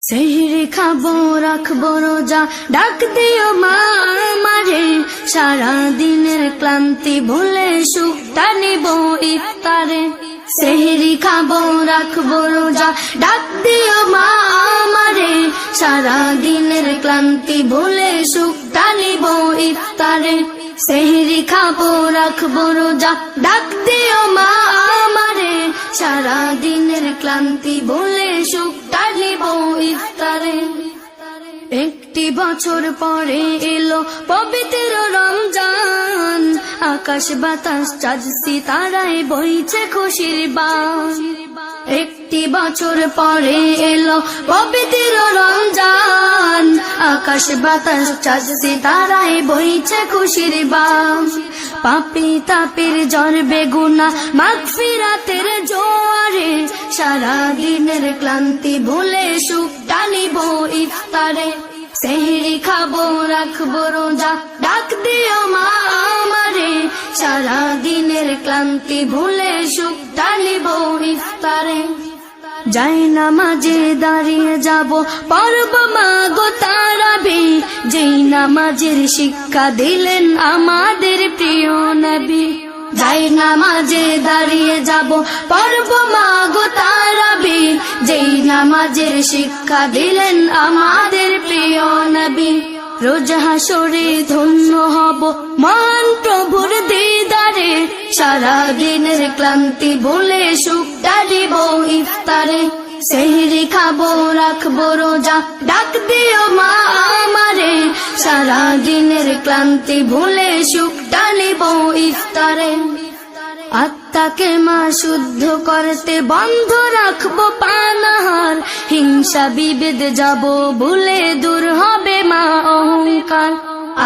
সেহরি খাবো রাখবো রোজা, ডাক দিও মা আমারে, সারা দিনের ক্লান্তি ভুলে সুখটা নিব ইফতারে। সেহরি খাবো রাখবো রোজা, ডাক দিও মা আমারে, সারা দিনের ক্লান্তি ভুলে সুখটা নিব ইফতারে। সেহরি খাবো রাখবো রোজা, ডাক দিও মা আমারে, সারা দিনের ক্লান্তি ভুলে সুখটা নিব ইফতারে। একটি বছর পরে এলো পবিত্র রমজান, আকাশ বাতাস চাঁদ সিতারায় বইছে খুশির বান। একটি বছর পরে এলো পবিত্র রমজান, আকাশ বাতাস চাঁদ সিতারায় বইছে খুশির বান। পাপী তাপের জ্বর বেগুনা মাগফিরাতের জোয়ারে, সারা দিনের ক্লান্তি ভুলে সুখটা নিব ইফতারে। সেহরি খাবো রাখবো রোজা, ডাক দিও মা আমারে, সারা দিনের ক্লান্তি ভুলে সুখটা নিব ইফতারে। যাই নামাজে দাঁড়িয়ে যাব পড়ব মা গো তারাবি, যেই নামাজের শিক্ষা দিলেন আমাদের প্রিয় নবী। যাই নামাজে দাঁড়িয়ে যাব পড়ব মা গো তারাবি, যেই নামাজের শিক্ষা দিলেন আমাদের প্রিয় নবী। রোজ হাসরে ধন্য হব মহান প্রভুর দিদারে, সারা দিনের ক্লান্তি ভুলে সুখটা নিব ইফতারে। সেহরি খাবো রাখবো রোজা, ডাক দিও মা আমারে, সারা দিনের ক্লান্তি ভুলে সুখটা নিব ইফতারে। আত্মাকে মা শুদ্ধ করতে বন্ধ রাখবো পানাহার, হিংসা বিভেদ যাব ভুলে দূর হবে মা অহংকার।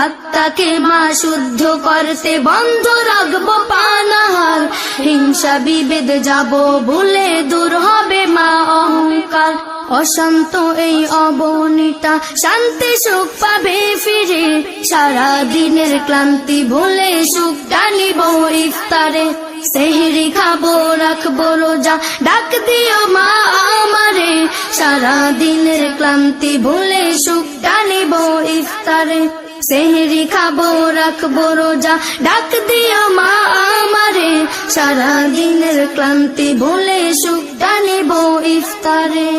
আত্মাকে মা শুদ্ধ করতে বন্ধ রাখবো পানাহার, হিংসা বিভেদ যাব ভুলে দূর হবে মা অহংকার। অশান্ত এই অবনীতা শান্তি সুখ পাবে ফিরে, সারা দিনের ক্লান্তি ভুলে সুখটা নিব ইফতারে। সেহরি খাবো রাখবো রোজা, ডাক দিও মা আমারে, সারা দিনের ক্লান্তি ভুলে সুখটা নিব ইফতারে। সেহরি খাবো রাখবো রোজা, ডাক দিও মা আমারে, সারা দিনের ক্লান্তি ভুলে সুখটা নিব ইফতারে।